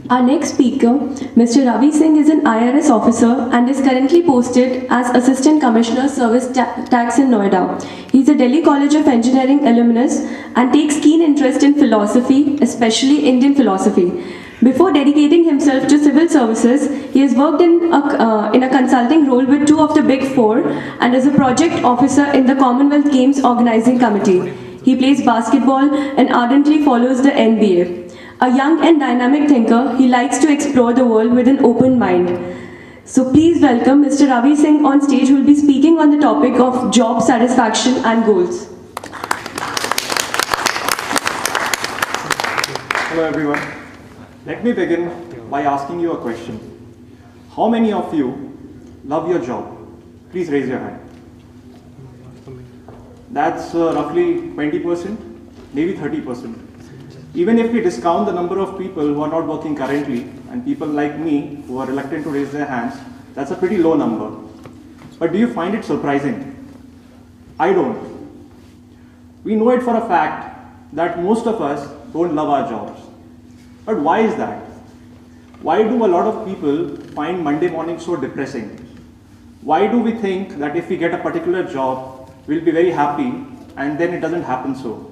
Our next speaker, Mr. Ravi Singh, is an IRS officer and is currently posted as Assistant Commissioner Service Tax in Noida. He is a Delhi College of Engineering alumnus and takes keen interest in philosophy, especially Indian philosophy. Before dedicating himself to civil services, he has worked in a consulting role with two of the Big Four and is a project officer in the Commonwealth Games Organizing Committee. He plays basketball and ardently follows the NBA. A young and dynamic thinker, he likes to explore the world with an open mind. So please welcome Mr. Ravi Singh on stage, who will be speaking on the topic of job satisfaction and goals. Hello everyone. Let me begin by asking you a question. How many of you love your job? Please raise your hand. That's roughly 20%, maybe 30%. Even if we discount the number of people who are not working currently and people like me who are reluctant to raise their hands, that's a pretty low number. But do you find it surprising? I don't. We know it for a fact that most of us don't love our jobs. But why is that? Why do a lot of people find Monday morning so depressing? Why do we think that if we get a particular job, we'll be very happy and then it doesn't happen so?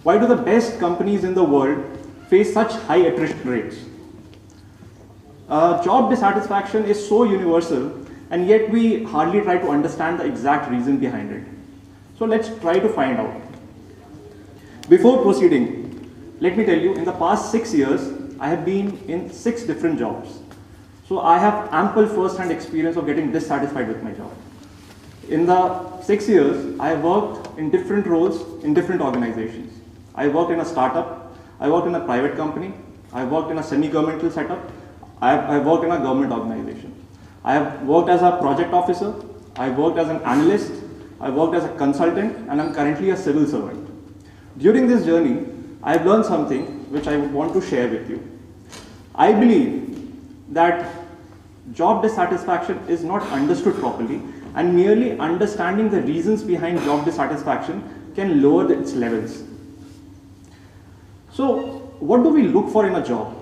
Why do the best companies in the world face such high attrition rates? Job dissatisfaction is so universal, and yet we hardly try to understand the exact reason behind it. So let's try to find out. Before proceeding, let me tell you, in the past 6 years, I have been in 6 different jobs. So I have ample first-hand experience of getting dissatisfied with my job. In the 6 years, I have worked in different roles in different organizations. I worked in a startup, I worked in a private company, I worked in a semi-governmental setup, I worked in a government organization. I have worked as a project officer, I worked as an analyst, I worked as a consultant, and I'm currently a civil servant. During this journey, I have learned something which I would want to share with you. I believe that job dissatisfaction is not understood properly, and merely understanding the reasons behind job dissatisfaction can lower its levels. So, what do we look for in a job?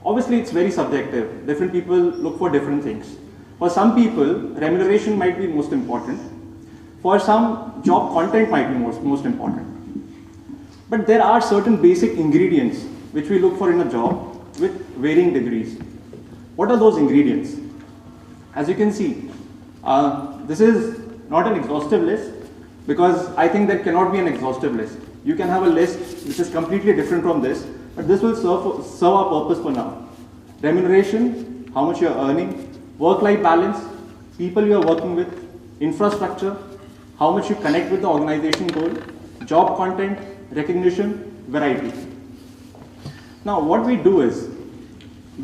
Obviously, it's very subjective. Different people look for different things. For some people, remuneration might be most important. For some, job content might be most important. But there are certain basic ingredients which we look for in a job with varying degrees. What are those ingredients? As you can see, this is not an exhaustive list, because I think there cannot be an exhaustive list. You can have a list which is completely different from this, but this will serve our purpose for now. Remuneration, how much you are earning, work-life balance, people you are working with, infrastructure, how much you connect with the organization goal, job content, recognition, variety. Now what we do is,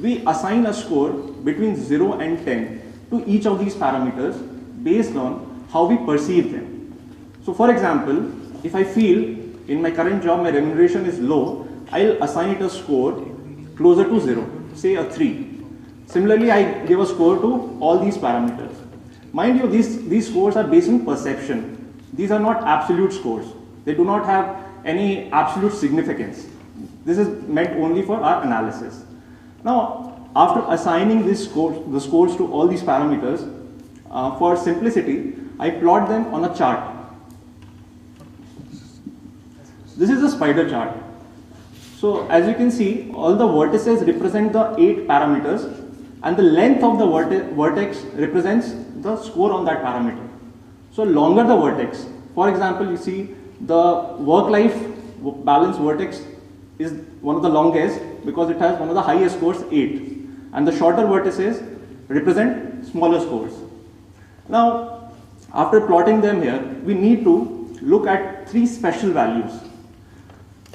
we assign a score between 0 and 10 to each of these parameters based on how we perceive them. So for example, if I feel in my current job my remuneration is low, I'll assign it a score closer to 0, say a 3. Similarly, I give a score to all these parameters. Mind you, these scores are based on perception. These are not absolute scores. They do not have any absolute significance. This is meant only for our analysis. Now, after assigning the scores to all these parameters, for simplicity, I plot them on a chart. This is a spider chart. So as you can see, all the vertices represent the 8 parameters, and the length of the vertex represents the score on that parameter. So longer the vertex, for example, you see the work-life balance vertex is one of the longest because it has one of the highest scores, 8. And the shorter vertices represent smaller scores. Now, after plotting them here, we need to look at 3 special values.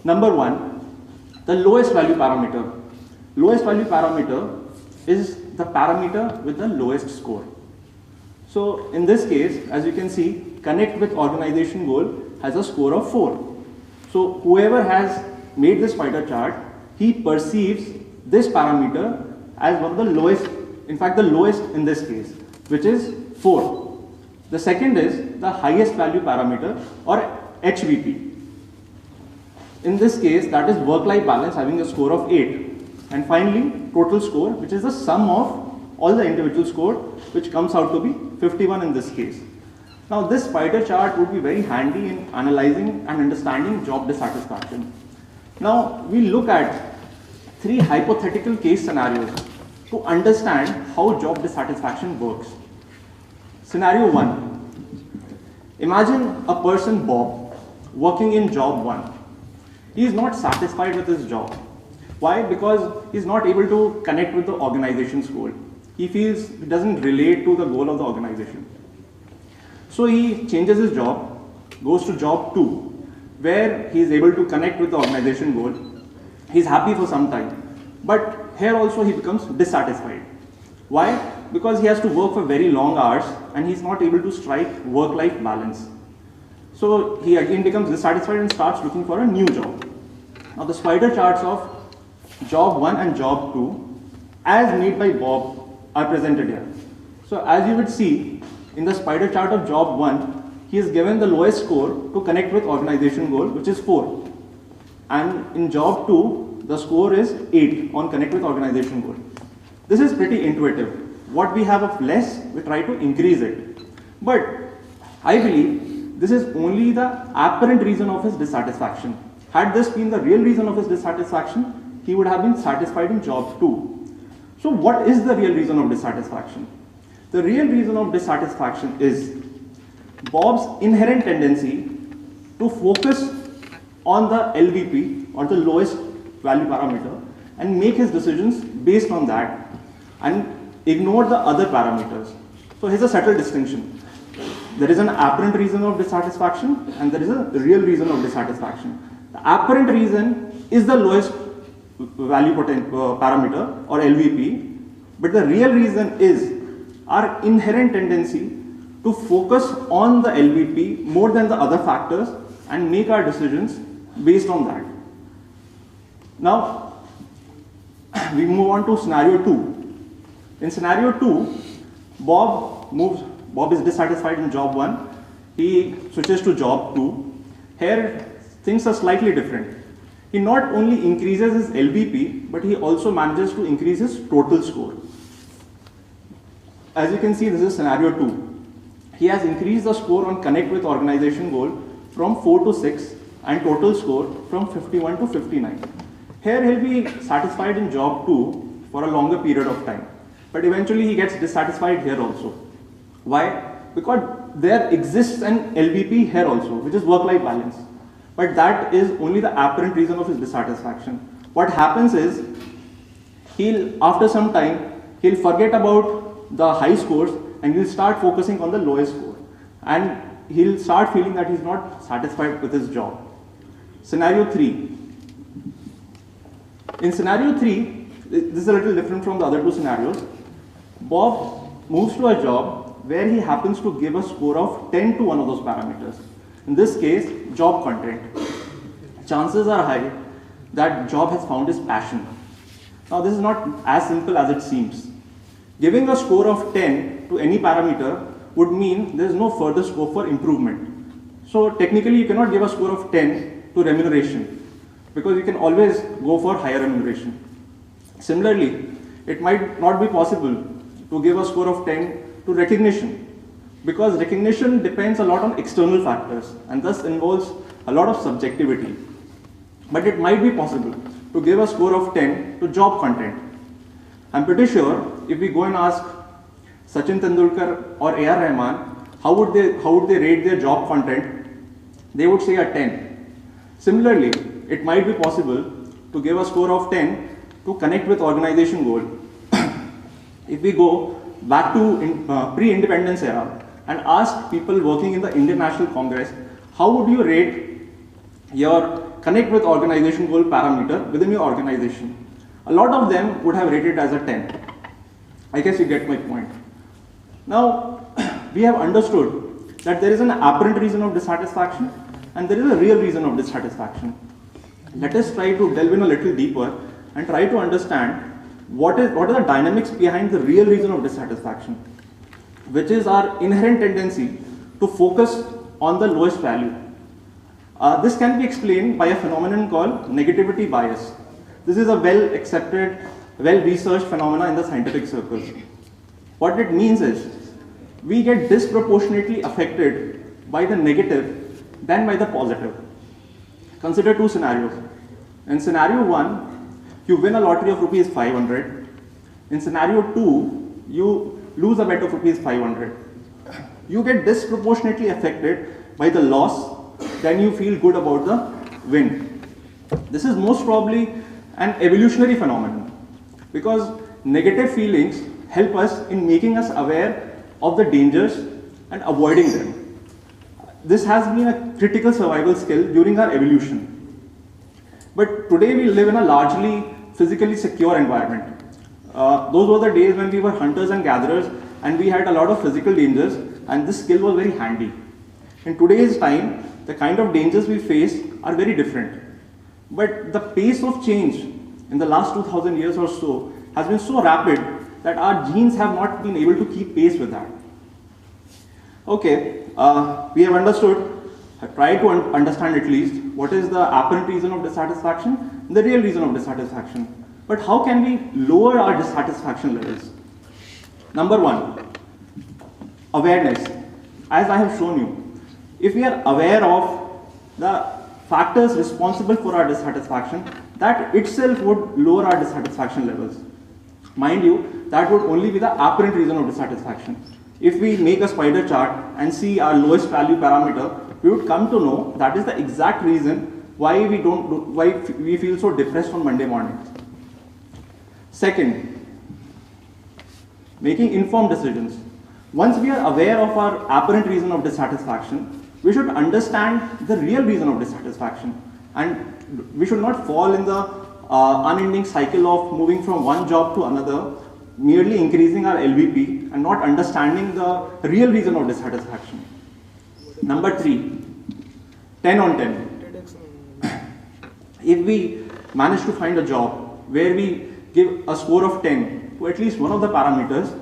Number 1, the lowest value parameter. Lowest value parameter is the parameter with the lowest score. So in this case, as you can see, connect with organization goal has a score of 4. So whoever has made this spider chart, he perceives this parameter as one of the lowest, in fact the lowest in this case, which is 4. The second is the highest value parameter, or HVP. In this case, that is work-life balance, having a score of 8. And finally, total score, which is the sum of all the individual score, which comes out to be 51 in this case. Now, this spider chart would be very handy in analyzing and understanding job dissatisfaction. Now, we look at 3 hypothetical case scenarios to understand how job dissatisfaction works. Scenario 1. Imagine a person Bob working in job 1. He is not satisfied with his job. Why? Because he is not able to connect with the organization's goal. He feels it doesn't relate to the goal of the organization. So he changes his job, goes to job 2, where he is able to connect with the organization goal. He's happy for some time, but here also he becomes dissatisfied. Why? Because he has to work for very long hours and he's not able to strike work-life balance. So he again becomes dissatisfied and starts looking for a new job. Now the spider charts of job 1 and job 2 as made by Bob are presented here. So as you would see, in the spider chart of job 1, he is given the lowest score to connect with organization goal, which is 4. And in job 2, the score is 8 on connect with organization goal. This is pretty intuitive. What we have of less, we try to increase it. But I believe this is only the apparent reason of his dissatisfaction. Had this been the real reason of his dissatisfaction, he would have been satisfied in job 2. So what is the real reason of dissatisfaction? The real reason of dissatisfaction is Bob's inherent tendency to focus on the LVP or the lowest value parameter and make his decisions based on that and ignore the other parameters. So here's a subtle distinction. There is an apparent reason of dissatisfaction and there is a real reason of dissatisfaction. The apparent reason is the lowest value parameter or LVP, but the real reason is our inherent tendency to focus on the LVP more than the other factors and make our decisions based on that. Now, we move on to scenario 2. In scenario 2, Bob is dissatisfied in job 1. He switches to job 2. Here, things are slightly different. He not only increases his LVP, but he also manages to increase his total score. As you can see, this is scenario 2. He has increased the score on connect with organization goal from 4 to 6 and total score from 51 to 59. Here he'll be satisfied in job 2 for a longer period of time. But eventually he gets dissatisfied here also. Why? Because there exists an LVP here also, which is work-life balance. But that is only the apparent reason of his dissatisfaction. What happens is, after some time, he'll forget about the high scores and he'll start focusing on the lowest score. And he'll start feeling that he's not satisfied with his job. Scenario 3. In scenario 3, this is a little different from the other 2 scenarios. Bob moves to a job where he happens to give a score of 10 to one of those parameters. In this case, job content. Chances are high that job has found his passion. Now this is not as simple as it seems. Giving a score of 10 to any parameter would mean there is no further scope for improvement. So technically you cannot give a score of 10 to remuneration because you can always go for higher remuneration. Similarly, it might not be possible to give a score of 10 to recognition because recognition depends a lot on external factors and thus involves a lot of subjectivity. But it might be possible to give a score of 10 to job content. I'm pretty sure if we go and ask Sachin Tendulkar or A.R. Rahman, how would they rate their job content, they would say a 10. Similarly, it might be possible to give a score of 10 to connect with organization goal. If we go back to pre-independence era and ask people working in the Indian National Congress, how would you rate your connect with organization goal parameter within your organization? A lot of them would have rated as a 10. I guess you get my point. Now, we have understood that there is an apparent reason of dissatisfaction and there is a real reason of dissatisfaction. Let us try to delve in a little deeper and try to understand what are the dynamics behind the real reason of dissatisfaction, which is our inherent tendency to focus on the lowest value. This can be explained by a phenomenon called negativity bias. This is a well-accepted, well-researched phenomena in the scientific circles. What it means is, we get disproportionately affected by the negative than by the positive. Consider two scenarios. In scenario 1, you win a lottery of rupees 500. In scenario 2, you lose a bet of rupees 500. You get disproportionately affected by the loss than you feel good about the win. This is most probably an evolutionary phenomenon, because negative feelings help us in making us aware of the dangers and avoiding them. This has been a critical survival skill during our evolution. But today we live in a largely physically secure environment. Those were the days when we were hunters and gatherers and we had a lot of physical dangers, and this skill was very handy. In today's time, the kind of dangers we face are very different. But the pace of change in the last 2000 years or so has been so rapid that our genes have not been able to keep pace with that. Okay, we have understood, tried to understand at least, what is the apparent reason of dissatisfaction and the real reason of dissatisfaction. But how can we lower our dissatisfaction levels? Number one, awareness. As I have shown you, if we are aware of the factors responsible for our dissatisfaction, that itself would lower our dissatisfaction levels. Mind you, that would only be the apparent reason of dissatisfaction. If we make a spider chart and see our lowest value parameter, we would come to know that is the exact reason why we feel so depressed on Monday mornings. Second, making informed decisions. Once we are aware of our apparent reason of dissatisfaction, we should understand the real reason of dissatisfaction, and we should not fall in the unending cycle of moving from one job to another, merely increasing our LVP and not understanding the real reason of dissatisfaction. Number 3, 10 on 10. If we manage to find a job where we give a score of 10 to at least one of the parameters,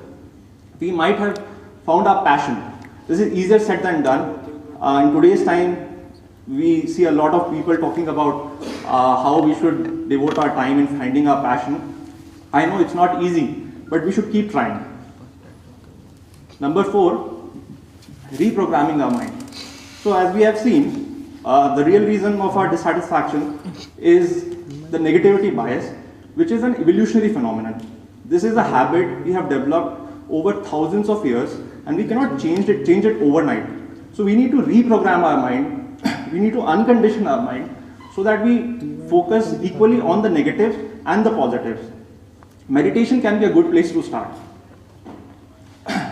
we might have found our passion. This is easier said than done. In today's time, we see a lot of people talking about how we should devote our time in finding our passion. I know it's not easy, but we should keep trying. Number 4, reprogramming our mind. So as we have seen, the real reason of our dissatisfaction is the negativity bias, which is an evolutionary phenomenon. This is a habit we have developed over thousands of years, and we cannot change it overnight. So we need to reprogram our mind, we need to uncondition our mind so that we focus equally on the negatives and the positives. Meditation can be a good place to start.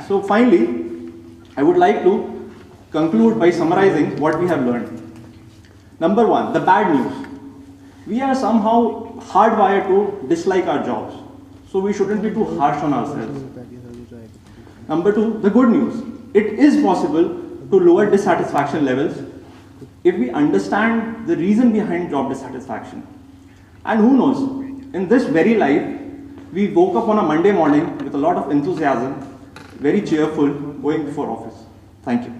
So finally, I would like to conclude by summarizing what we have learned. Number 1, the bad news. We are somehow hardwired to dislike our jobs, so we shouldn't be too harsh on ourselves. Number 2, the good news. It is possible to lower dissatisfaction levels if we understand the reason behind job dissatisfaction. And who knows, in this very life, we woke up on a Monday morning with a lot of enthusiasm, very cheerful, going before office. Thank you.